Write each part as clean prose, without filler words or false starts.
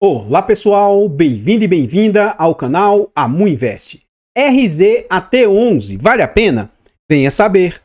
Olá pessoal, bem-vindo e bem-vinda ao canal Amu Invest. RZAT11, vale a pena? Venha saber.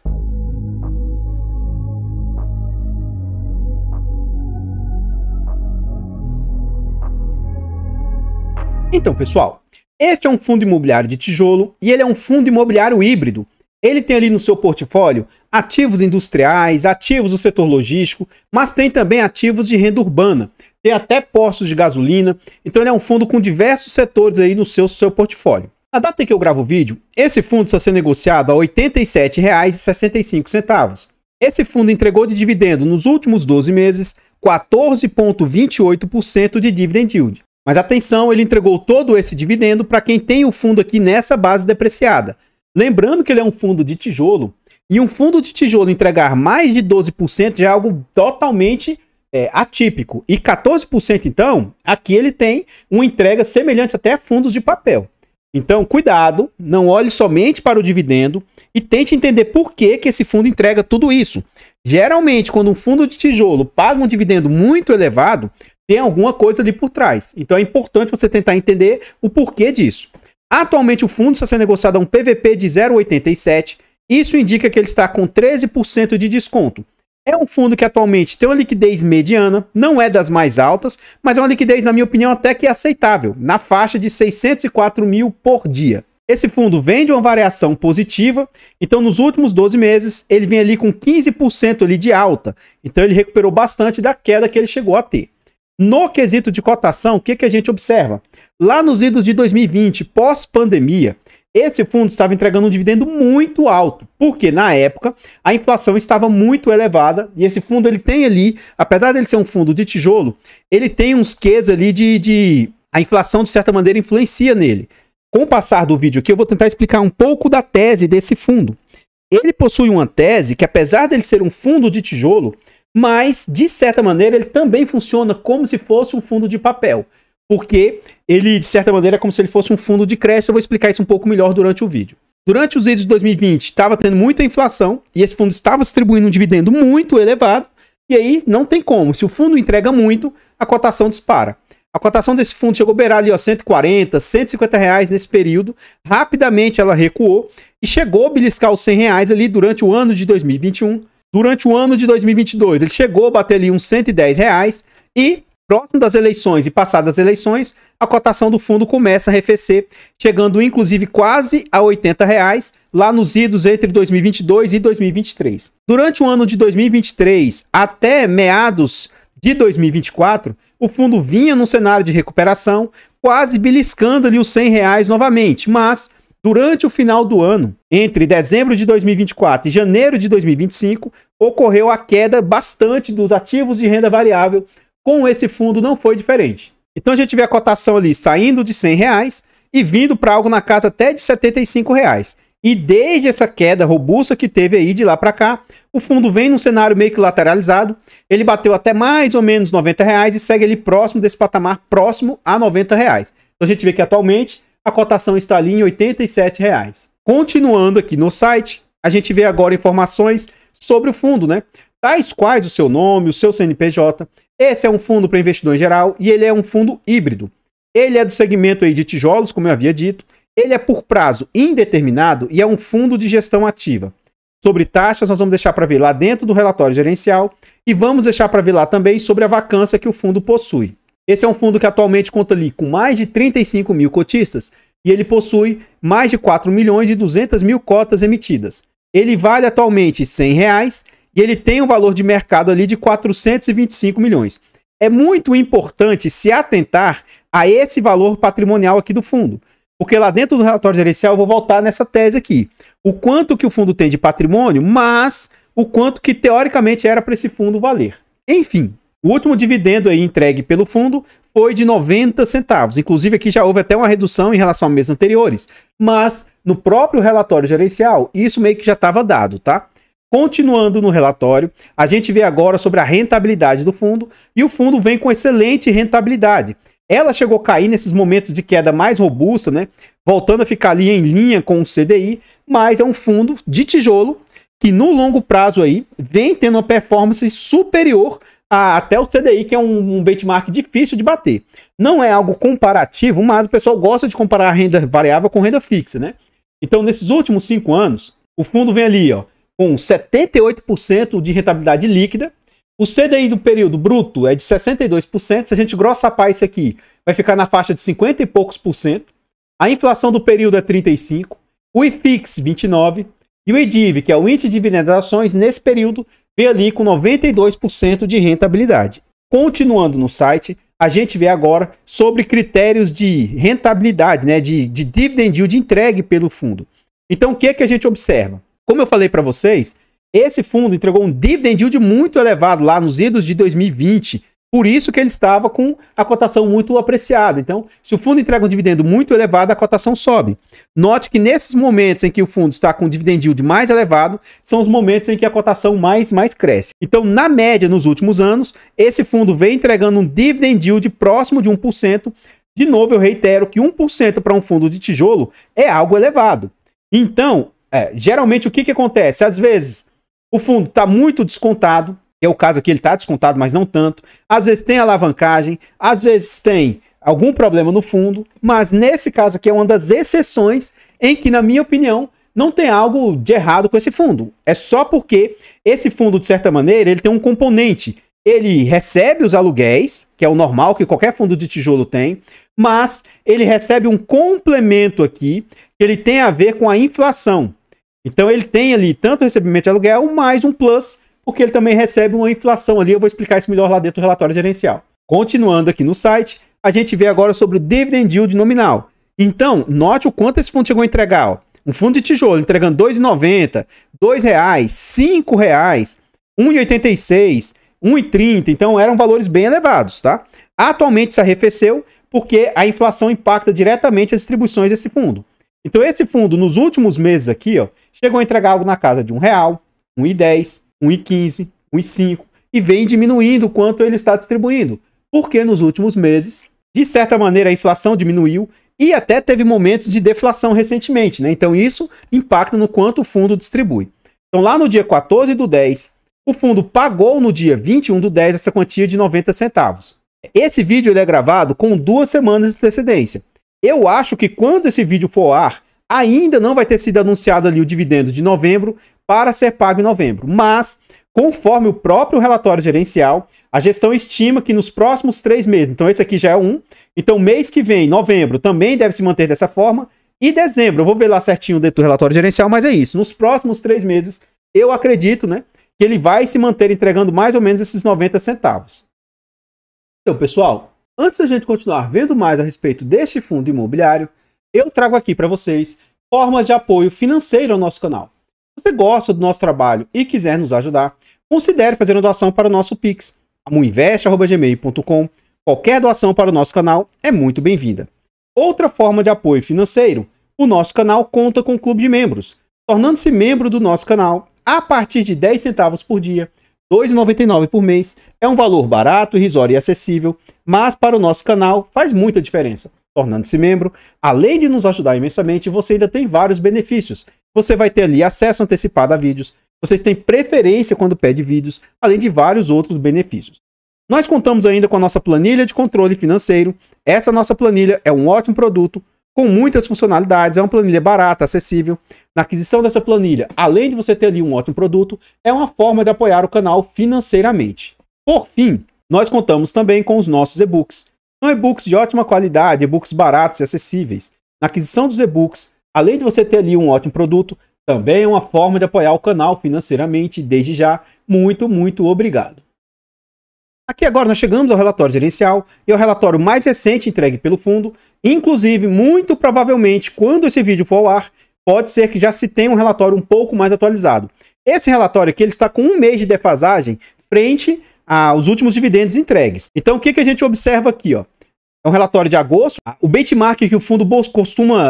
Então pessoal, este é um fundo imobiliário de tijolo e ele é um fundo imobiliário híbrido. Ele tem ali no seu portfólio ativos industriais, ativos do setor logístico, mas tem também ativos de renda urbana. Tem até postos de gasolina, então ele é um fundo com diversos setores aí no seu portfólio. Na data em que eu gravo o vídeo, esse fundo está sendo negociado a R$ 87,65. Esse fundo entregou de dividendo nos últimos 12 meses 14,28% de dividend yield. Mas atenção, ele entregou todo esse dividendo para quem tem o fundo aqui nessa base depreciada. Lembrando que ele é um fundo de tijolo, e um fundo de tijolo entregar mais de 12% já é algo totalmente atípico. E 14%, então, aqui ele tem uma entrega semelhante até a fundos de papel. Então, cuidado, não olhe somente para o dividendo e tente entender por que esse fundo entrega tudo isso. Geralmente, quando um fundo de tijolo paga um dividendo muito elevado, tem alguma coisa ali por trás. Então, é importante você tentar entender o porquê disso. Atualmente, o fundo está sendo negociado a um PVP de 0,87. Isso indica que ele está com 13% de desconto. É um fundo que atualmente tem uma liquidez mediana, não é das mais altas, mas é uma liquidez, na minha opinião, até que aceitável, na faixa de 604 mil por dia. Esse fundo vem de uma variação positiva, então nos últimos 12 meses ele vem ali com 15% ali de alta, então ele recuperou bastante da queda que ele chegou a ter. No quesito de cotação, o que a gente observa? Lá nos idos de 2020, pós-pandemia, esse fundo estava entregando um dividendo muito alto, porque na época a inflação estava muito elevada e esse fundo ele tem ali, apesar dele ser um fundo de tijolo, ele tem uns quês ali a inflação de certa maneira influencia nele. Com o passar do vídeo aqui eu vou tentar explicar um pouco da tese desse fundo. Ele possui uma tese que apesar dele ser um fundo de tijolo, mas de certa maneira ele também funciona como se fosse um fundo de papel. Porque ele, de certa maneira, é como se ele fosse um fundo de crédito. Eu vou explicar isso um pouco melhor durante o vídeo. Durante os idos de 2020, estava tendo muita inflação e esse fundo estava distribuindo um dividendo muito elevado. E aí, não tem como. Se o fundo entrega muito, a cotação dispara. A cotação desse fundo chegou a beirar ali, ó, 140, 150 reais nesse período. Rapidamente ela recuou e chegou a beliscar os 100 reais ali durante o ano de 2021. Durante o ano de 2022, ele chegou a bater ali uns 110 reais e... próximo das eleições e passadas as eleições, a cotação do fundo começa a arrefecer, chegando inclusive quase a R$ 80 reais, lá nos idos entre 2022 e 2023. Durante o ano de 2023 até meados de 2024, o fundo vinha num cenário de recuperação, quase beliscando ali os R$ 100 reais novamente, mas durante o final do ano, entre dezembro de 2024 e janeiro de 2025, ocorreu a queda bastante dos ativos de renda variável. Com esse fundo não foi diferente. Então a gente vê a cotação ali saindo de R$ 100 reais e vindo para algo na casa até de R$ 75 reais. E desde essa queda robusta que teve aí de lá para cá, o fundo vem num cenário meio que lateralizado. Ele bateu até mais ou menos R$ 90 reais e segue ali próximo desse patamar, próximo a R$ 90 reais. Então a gente vê que atualmente a cotação está ali em R$ 87 reais. Continuando aqui no site, a gente vê agora informações sobre o fundo, né? Tais quais o seu nome, o seu CNPJ. Esse é um fundo para investidor em geral e ele é um fundo híbrido. Ele é do segmento aí de tijolos, como eu havia dito. Ele é por prazo indeterminado e é um fundo de gestão ativa. Sobre taxas, nós vamos deixar para ver lá dentro do relatório gerencial e vamos deixar para ver lá também sobre a vacância que o fundo possui. Esse é um fundo que atualmente conta ali com mais de 35 mil cotistas e ele possui mais de 4 milhões e 200 mil cotas emitidas. Ele vale atualmente R$ 100 reais. E ele tem um valor de mercado ali de 425 milhões. É muito importante se atentar a esse valor patrimonial aqui do fundo. Porque lá dentro do relatório gerencial eu vou voltar nessa tese aqui. O quanto que o fundo tem de patrimônio, mas o quanto que teoricamente era para esse fundo valer. Enfim, o último dividendo aí entregue pelo fundo foi de 90 centavos. Inclusive aqui já houve até uma redução em relação a meses anteriores. Mas no próprio relatório gerencial isso meio que já estava dado, tá? Continuando no relatório, a gente vê agora sobre a rentabilidade do fundo e o fundo vem com excelente rentabilidade. Ela chegou a cair nesses momentos de queda mais robusta, né? Voltando a ficar ali em linha com o CDI, mas é um fundo de tijolo que no longo prazo aí vem tendo uma performance superior até o CDI, que é um benchmark difícil de bater. Não é algo comparativo, mas o pessoal gosta de comparar a renda variável com renda fixa, né? Então, nesses últimos 5 anos, o fundo vem ali, ó, com 78% de rentabilidade líquida. O CDI do período bruto é de 62%. Se a gente grossapar isso aqui, vai ficar na faixa de 50 e poucos por cento. A inflação do período é 35%. O IFIX, 29%. E o EDIV, que é o índice de dividendos das ações, nesse período, vem ali com 92% de rentabilidade. Continuando no site, a gente vê agora sobre critérios de rentabilidade, né, de dividend yield entregue pelo fundo. Então, o que é que a gente observa? Como eu falei para vocês, esse fundo entregou um dividend yield muito elevado lá nos idos de 2020, por isso que ele estava com a cotação muito apreciada. Então, se o fundo entrega um dividendo muito elevado, a cotação sobe. Note que nesses momentos em que o fundo está com um dividend yield mais elevado, são os momentos em que a cotação mais cresce. Então, na média, nos últimos anos, esse fundo vem entregando um dividend yield próximo de 1%. De novo, eu reitero que 1% para um fundo de tijolo é algo elevado. Então, geralmente o que acontece? Às vezes, o fundo está muito descontado, que é o caso aqui, ele está descontado, mas não tanto. Às vezes tem alavancagem, às vezes tem algum problema no fundo, mas nesse caso aqui é uma das exceções em que, na minha opinião, não tem algo de errado com esse fundo. É só porque esse fundo, de certa maneira, ele tem um componente. Ele recebe os aluguéis, que é o normal que qualquer fundo de tijolo tem, mas ele recebe um complemento aqui, que ele tem a ver com a inflação. Então ele tem ali tanto recebimento de aluguel, mais um plus, porque ele também recebe uma inflação ali. Eu vou explicar isso melhor lá dentro do relatório gerencial. Continuando aqui no site, a gente vê agora sobre o dividend yield nominal. Então, note o quanto esse fundo chegou a entregar. Ó. Um fundo de tijolo entregando R$ 2,90, R$ 2,00, R$ 5,00, R$ 1,86, R$ 1,30. Então, eram valores bem elevados, tá? Atualmente se arrefeceu porque a inflação impacta diretamente as distribuições desse fundo. Então, esse fundo, nos últimos meses aqui, ó, chegou a entregar algo na casa de R$ 1,00, R$ 1,10, R$ 1,15, R$ 1,05 e vem diminuindo o quanto ele está distribuindo. Porque nos últimos meses, de certa maneira, a inflação diminuiu e até teve momentos de deflação recentemente, né? Então isso impacta no quanto o fundo distribui. Então lá no dia 14/10, o fundo pagou no dia 21/10 essa quantia de 90 centavos. Esse vídeo ele é gravado com 2 semanas de antecedência. Eu acho que quando esse vídeo for ao ar, ainda não vai ter sido anunciado ali o dividendo de novembro para ser pago em novembro. Mas, conforme o próprio relatório gerencial, a gestão estima que nos próximos 3 meses, então esse aqui já é um, então mês que vem, novembro, também deve se manter dessa forma, e dezembro, eu vou ver lá certinho dentro do relatório gerencial, mas é isso, nos próximos 3 meses, eu acredito, né, que ele vai se manter entregando mais ou menos esses 90 centavos. Então, pessoal, antes da gente continuar vendo mais a respeito deste fundo imobiliário, eu trago aqui para vocês formas de apoio financeiro ao nosso canal. Se você gosta do nosso trabalho e quiser nos ajudar, considere fazer uma doação para o nosso Pix, amuinvest@gmail.com. Qualquer doação para o nosso canal é muito bem-vinda. Outra forma de apoio financeiro, o nosso canal conta com um clube de membros. Tornando-se membro do nosso canal, a partir de 10 centavos por dia, R$ 2,99 por mês, é um valor barato, irrisório e acessível, mas para o nosso canal faz muita diferença. Tornando-se membro, além de nos ajudar imensamente, você ainda tem vários benefícios. Você vai ter ali acesso antecipado a vídeos, vocês têm preferência quando pede vídeos, além de vários outros benefícios. Nós contamos ainda com a nossa planilha de controle financeiro. Essa nossa planilha é um ótimo produto, com muitas funcionalidades, é uma planilha barata, acessível. Na aquisição dessa planilha, além de você ter ali um ótimo produto, é uma forma de apoiar o canal financeiramente. Por fim, nós contamos também com os nossos e-books. São e-books de ótima qualidade, e-books baratos e acessíveis. Na aquisição dos e-books, além de você ter ali um ótimo produto, também é uma forma de apoiar o canal financeiramente. Desde já, muito obrigado. Aqui agora nós chegamos ao relatório gerencial e ao relatório mais recente entregue pelo fundo. Inclusive, muito provavelmente, quando esse vídeo for ao ar, pode ser que já se tenha um relatório um pouco mais atualizado. Esse relatório aqui ele está com 1 mês de defasagem frente aos últimos dividendos entregues. Então, o que a gente observa aqui? Ó? É um relatório de agosto. O benchmark que o fundo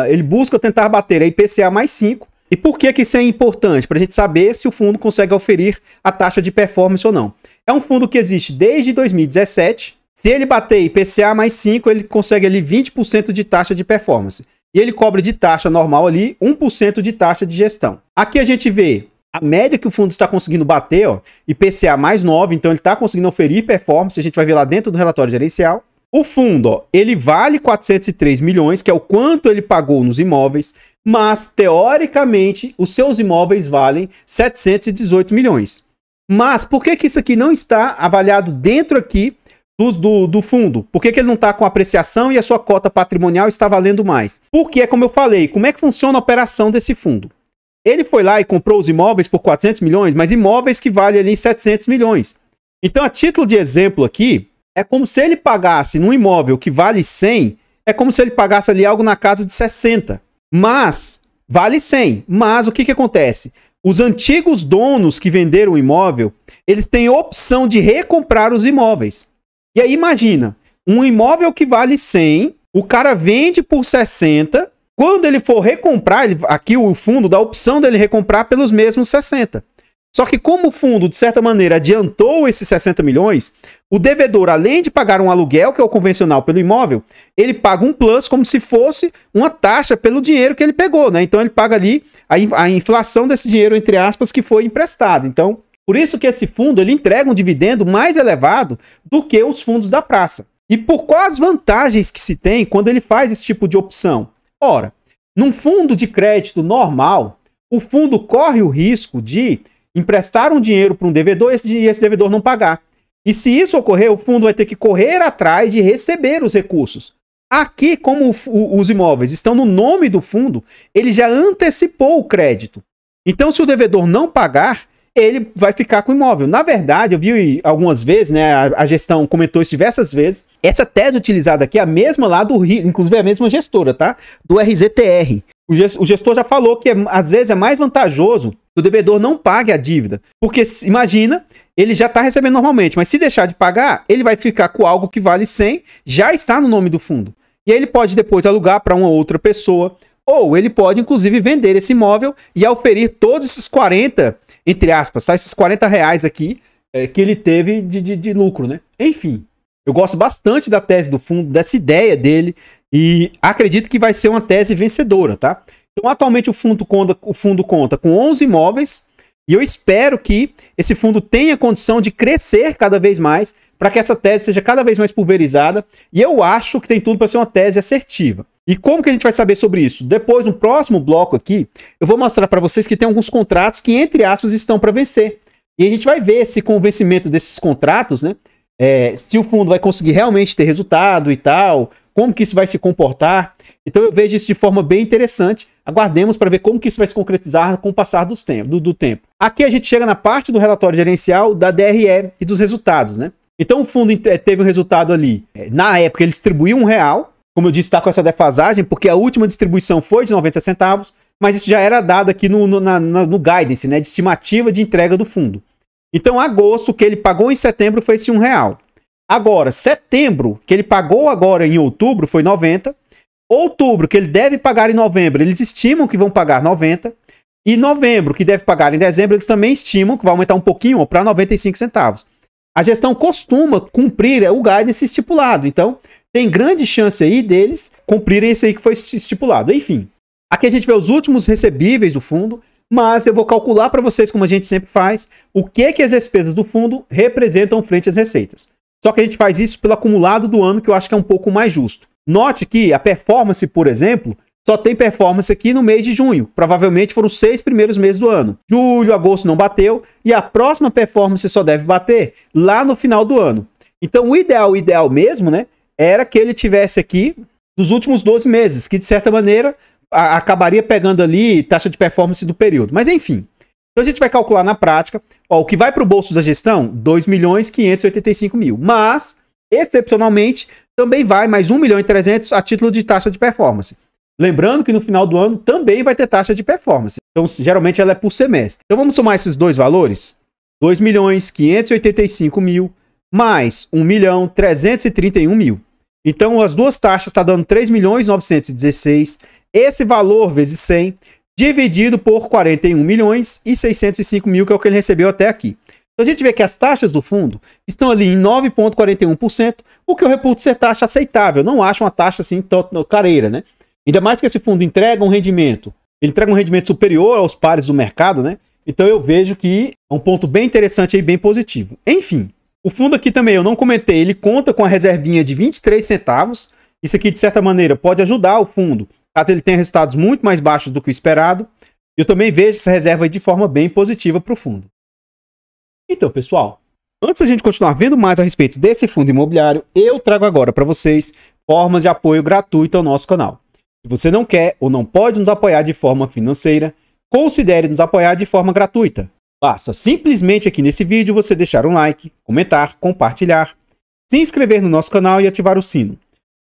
ele busca tentar bater é IPCA mais 5. E por que isso é importante? Para a gente saber se o fundo consegue oferir a taxa de performance ou não. É um fundo que existe desde 2017. Se ele bater IPCA mais 5, ele consegue ali 20% de taxa de performance. E ele cobra de taxa normal ali 1% de taxa de gestão. Aqui a gente vê a média que o fundo está conseguindo bater, ó, IPCA mais 9, então ele está conseguindo oferir performance, a gente vai ver lá dentro do relatório gerencial. O fundo, ó, ele vale 403 milhões, que é o quanto ele pagou nos imóveis, mas, teoricamente, os seus imóveis valem 718 milhões. Mas, por que que isso aqui não está avaliado dentro aqui do fundo? Por que que ele não está com apreciação e a sua cota patrimonial está valendo mais? Porque, como eu falei, como é que funciona a operação desse fundo? Ele foi lá e comprou os imóveis por 400 milhões, mas imóveis que valem ali 700 milhões. Então, a título de exemplo aqui, é como se ele pagasse num imóvel que vale 100, é como se ele pagasse ali algo na casa de 60. Mas, vale 100. Mas o que que acontece? Os antigos donos que venderam o imóvel, eles têm opção de recomprar os imóveis. E aí imagina, um imóvel que vale 100, o cara vende por 60, quando ele for recomprar, aqui o fundo dá a opção dele recomprar pelos mesmos 60. Só que como o fundo, de certa maneira, adiantou esses 60 milhões, o devedor, além de pagar um aluguel, que é o convencional pelo imóvel, ele paga um plus como se fosse uma taxa pelo dinheiro que ele pegou, né? Então ele paga ali a inflação desse dinheiro, entre aspas, que foi emprestado. Então, por isso que esse fundo, ele entrega um dividendo mais elevado do que os fundos da praça. E por quais vantagens que se tem quando ele faz esse tipo de opção? Ora, num fundo de crédito normal, o fundo corre o risco de emprestar um dinheiro para um devedor e esse devedor não pagar. E se isso ocorrer, o fundo vai ter que correr atrás de receber os recursos. Aqui, como os imóveis estão no nome do fundo, ele já antecipou o crédito. Então, se o devedor não pagar, ele vai ficar com o imóvel. Na verdade, eu vi algumas vezes, né, a gestão comentou isso diversas vezes, essa tese utilizada aqui é a mesma lá do Rio, inclusive é a mesma gestora, tá? Do RZTR. O gestor já falou que às vezes é mais vantajoso que o devedor não pague a dívida. Porque, imagina, ele já está recebendo normalmente, mas se deixar de pagar, ele vai ficar com algo que vale 100, já está no nome do fundo. E aí ele pode depois alugar para uma outra pessoa, ou ele pode, inclusive, vender esse imóvel e oferir todos esses 40, entre aspas, tá? Esses 40 reais aqui que ele teve de lucro, né? Enfim, eu gosto bastante da tese do fundo, dessa ideia dele, e acredito que vai ser uma tese vencedora, tá? Então, atualmente, o fundo conta com 11 imóveis, e eu espero que esse fundo tenha condição de crescer cada vez mais, para que essa tese seja cada vez mais pulverizada, e eu acho que tem tudo para ser uma tese assertiva. E como que a gente vai saber sobre isso? Depois, no próximo bloco aqui, eu vou mostrar para vocês que tem alguns contratos que, entre aspas, estão para vencer. E a gente vai ver se com o vencimento desses contratos, né, se o fundo vai conseguir realmente ter resultado e tal, como que isso vai se comportar. Então eu vejo isso de forma bem interessante. Aguardemos para ver como que isso vai se concretizar com o passar do tempo. Aqui a gente chega na parte do relatório gerencial da DRE e dos resultados, né? Então o fundo teve um resultado ali. Na época ele distribuiu R$1. Como eu disse, está com essa defasagem, porque a última distribuição foi de 90 centavos, mas isso já era dado aqui no guidance, né, de estimativa de entrega do fundo. Então, agosto, que ele pagou em setembro, foi esse R$1. Agora, setembro, que ele pagou agora em outubro, foi 90. Outubro, que ele deve pagar em novembro, eles estimam que vão pagar 90. E novembro, que deve pagar em dezembro, eles também estimam que vai aumentar um pouquinho para 95 centavos. A gestão costuma cumprir o guidance estipulado, então tem grande chance aí deles cumprirem esse aí que foi estipulado. Enfim, aqui a gente vê os últimos recebíveis do fundo, mas eu vou calcular para vocês, como a gente sempre faz, o que as despesas do fundo representam frente às receitas. Só que a gente faz isso pelo acumulado do ano, que eu acho que é um pouco mais justo. Note que a performance, por exemplo, só tem performance aqui no mês de junho. Provavelmente foram os 6 primeiros meses do ano. Julho, agosto não bateu, e a próxima performance só deve bater lá no final do ano. Então o ideal mesmo, né, era que ele tivesse aqui dos últimos 12 meses, que de certa maneira acabaria pegando ali taxa de performance do período. Mas enfim, então a gente vai calcular na prática, ó, o que vai para o bolso da gestão, 2.585.000. Mas, excepcionalmente, também vai mais 1.300.000 a título de taxa de performance. Lembrando que no final do ano também vai ter taxa de performance. Então, geralmente ela é por semestre. Então vamos somar esses dois valores? 2.585.000 mais 1.331.000. Então, as duas taxas estão dando 3.916. Esse valor vezes 100, dividido por 41.605.000, que é o que ele recebeu até aqui. Então, a gente vê que as taxas do fundo estão ali em 9,41%, o que eu reputo ser taxa aceitável. Não acho uma taxa assim careira, né? Ainda mais que esse fundo entrega um rendimento. Ele entrega um rendimento superior aos pares do mercado, né? Então eu vejo que é um ponto bem interessante e bem positivo. Enfim, o fundo aqui também eu não comentei, ele conta com a reservinha de 23 centavos. Isso aqui, de certa maneira, pode ajudar o fundo, caso ele tenha resultados muito mais baixos do que o esperado. Eu também vejo essa reserva aí de forma bem positiva para o fundo. Então, pessoal, antes da gente continuar vendo mais a respeito desse fundo imobiliário, eu trago agora para vocês formas de apoio gratuito ao nosso canal. Se você não quer ou não pode nos apoiar de forma financeira, considere nos apoiar de forma gratuita. Basta simplesmente aqui nesse vídeo você deixar um like, comentar, compartilhar, se inscrever no nosso canal e ativar o sino.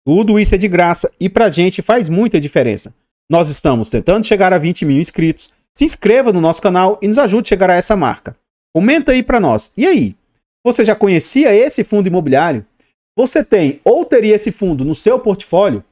Tudo isso é de graça e pra gente faz muita diferença. Nós estamos tentando chegar a 20 mil inscritos. Se inscreva no nosso canal e nos ajude a chegar a essa marca. Comenta aí pra nós. E aí? Você já conhecia esse fundo imobiliário? Você tem ou teria esse fundo no seu portfólio?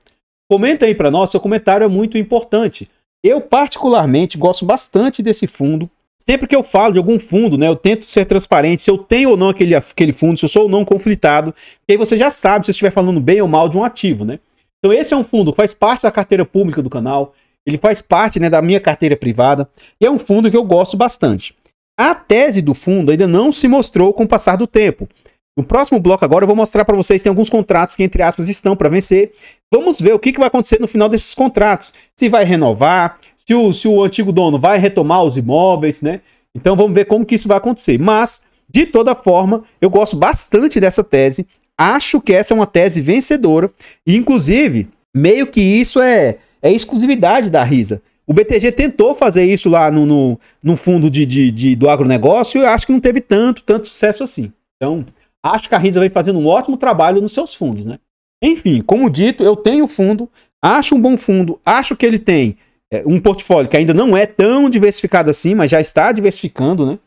Comenta aí pra nós, seu comentário é muito importante. Eu particularmente gosto bastante desse fundo. Sempre que eu falo de algum fundo, né, eu tento ser transparente, se eu tenho ou não aquele fundo, se eu sou ou não conflitado, porque aí você já sabe se eu estiver falando bem ou mal de um ativo, né? Então esse é um fundo que faz parte da carteira pública do canal, ele faz parte, né, da minha carteira privada, e é um fundo que eu gosto bastante. A tese do fundo ainda não se mostrou com o passar do tempo. No próximo bloco agora eu vou mostrar para vocês, tem alguns contratos que, entre aspas, estão para vencer. Vamos ver o que vai acontecer no final desses contratos. Se vai renovar, se o antigo dono vai retomar os imóveis, né? Então vamos ver como que isso vai acontecer. Mas, de toda forma, eu gosto bastante dessa tese. Acho que essa é uma tese vencedora. E, inclusive, meio que isso é exclusividade da Risa. O BTG tentou fazer isso lá no fundo do agronegócio e eu acho que não teve tanto sucesso assim. Então, acho que a Risa vem fazendo um ótimo trabalho nos seus fundos, né? Enfim, como dito, eu tenho fundo, acho um bom fundo, acho que ele tem um portfólio que ainda não é tão diversificado assim, mas já está diversificando, né?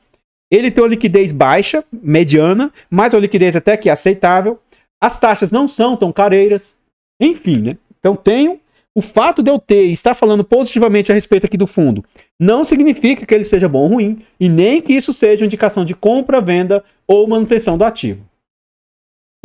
Ele tem uma liquidez baixa, mediana, mas uma liquidez até que aceitável. As taxas não são tão careiras. Enfim, né? Então tenho. O fato de eu ter e estar falando positivamente a respeito aqui do fundo não significa que ele seja bom ou ruim, e nem que isso seja uma indicação de compra, venda ou manutenção do ativo.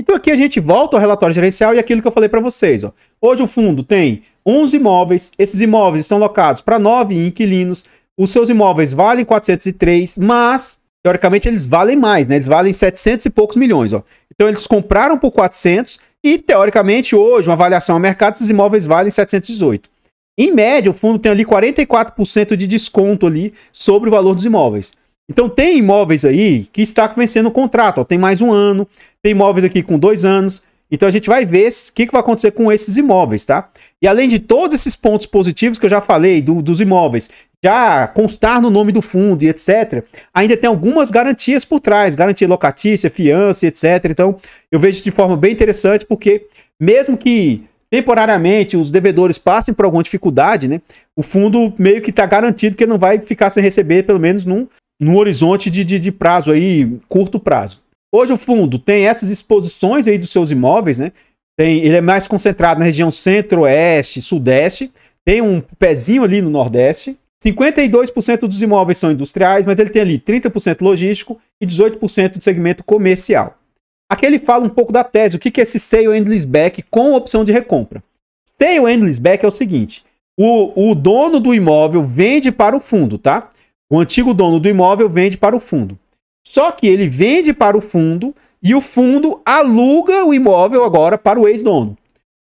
Então aqui a gente volta ao relatório gerencial e aquilo que eu falei para vocês. Ó. Hoje o fundo tem 11 imóveis, esses imóveis estão locados para 9 inquilinos, os seus imóveis valem 403, mas teoricamente eles valem mais, né? Eles valem 700 e poucos milhões. Ó. Então eles compraram por 400 e teoricamente hoje, uma avaliação ao mercado, esses imóveis valem 718. Em média, o fundo tem ali 44% de desconto ali sobre o valor dos imóveis. Então tem imóveis aí que está vencendo o contrato, ó, tem mais um ano, tem imóveis aqui com 2 anos. Então a gente vai ver o que vai acontecer com esses imóveis, tá? E além de todos esses pontos positivos que eu já falei dos imóveis, já constar no nome do fundo e etc., ainda tem algumas garantias por trás, garantia locatícia, fiança, etc. Então eu vejo isso de forma bem interessante, porque mesmo que temporariamente os devedores passem por alguma dificuldade, né, o fundo meio que está garantido que ele não vai ficar sem receber, pelo menos num horizonte de prazo aí, curto prazo. Hoje o fundo tem essas exposições aí dos seus imóveis, né? Ele é mais concentrado na região centro-oeste, sudeste, tem um pezinho ali no nordeste. 52% dos imóveis são industriais, mas ele tem ali 30% logístico e 18% de segmento comercial. Aqui ele fala um pouco da tese, o que é esse sale and leaseback com opção de recompra. Sale and leaseback é o seguinte, o dono do imóvel vende para o fundo, tá? O antigo dono do imóvel vende para o fundo. Só que ele vende para o fundo e o fundo aluga o imóvel agora para o ex-dono.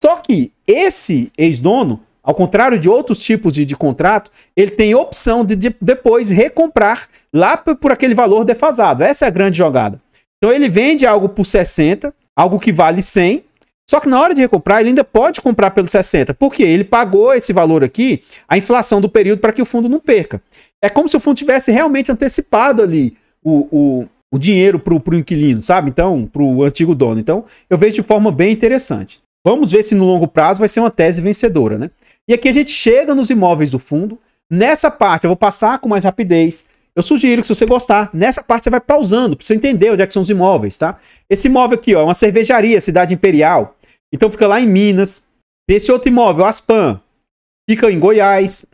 Só que esse ex-dono, ao contrário de outros tipos de contrato, ele tem opção de depois recomprar lá por aquele valor defasado. Essa é a grande jogada. Então ele vende algo por 60, algo que vale 100, só que na hora de recomprar ele ainda pode comprar pelo 60, porque ele pagou esse valor aqui, a inflação do período, para que o fundo não perca. É como se o fundo tivesse realmente antecipado ali o dinheiro para o inquilino, sabe? Então, para o antigo dono. Então, eu vejo de forma bem interessante. Vamos ver se no longo prazo vai ser uma tese vencedora, né? E aqui a gente chega nos imóveis do fundo. Nessa parte eu vou passar com mais rapidez. Eu sugiro que, se você gostar, nessa parte você vai pausando, para você entender onde é que são os imóveis, tá? Esse imóvel aqui, ó, é uma cervejaria, Cidade Imperial. Então fica lá em Minas. Esse outro imóvel, Aspan, fica em Goiás.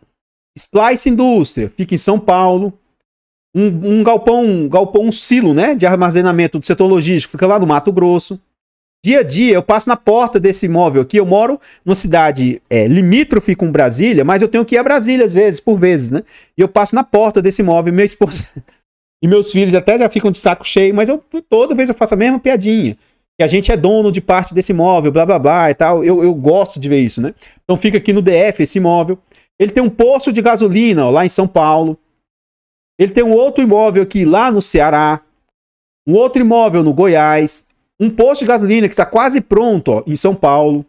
Splice Indústria, fica em São Paulo. Um galpão, um silo, né, de armazenamento do setor logístico, fica lá no Mato Grosso. Dia a dia, eu passo na porta desse imóvel aqui. Eu moro numa cidade limítrofe com Brasília, mas eu tenho que ir a Brasília às vezes, por vezes, né? E eu passo na porta desse imóvel. Minha esposa e meus filhos até já ficam de saco cheio, mas toda vez eu faço a mesma piadinha. Que a gente é dono de parte desse imóvel, blá blá blá e tal. Eu gosto de ver isso, né? Então fica aqui no DF esse imóvel. Ele tem um posto de gasolina ó, lá em São Paulo. Ele tem um outro imóvel aqui lá no Ceará. Um outro imóvel no Goiás. Um posto de gasolina que está quase pronto ó, em São Paulo.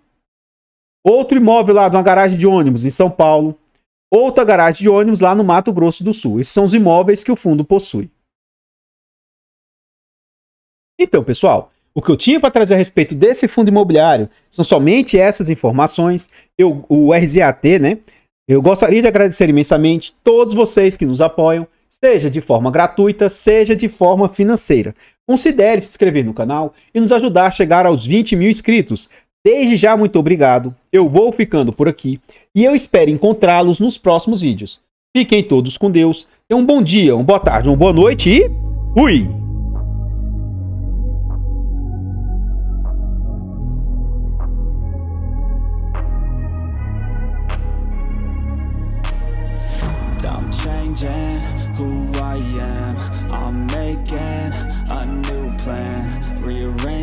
Outro imóvel lá de uma garagem de ônibus em São Paulo. Outra garagem de ônibus lá no Mato Grosso do Sul. Esses são os imóveis que o fundo possui. Então, pessoal, o que eu tinha para trazer a respeito desse fundo imobiliário são somente essas informações. O RZAT, né? Eu gostaria de agradecer imensamente todos vocês que nos apoiam, seja de forma gratuita, seja de forma financeira. Considere se inscrever no canal e nos ajudar a chegar aos 20 mil inscritos. Desde já, muito obrigado. Eu vou ficando por aqui e eu espero encontrá-los nos próximos vídeos. Fiquem todos com Deus. Tenham um bom dia, uma boa tarde, uma boa noite e fui! I'm changing who I am. I'm making a new plan. Rearrange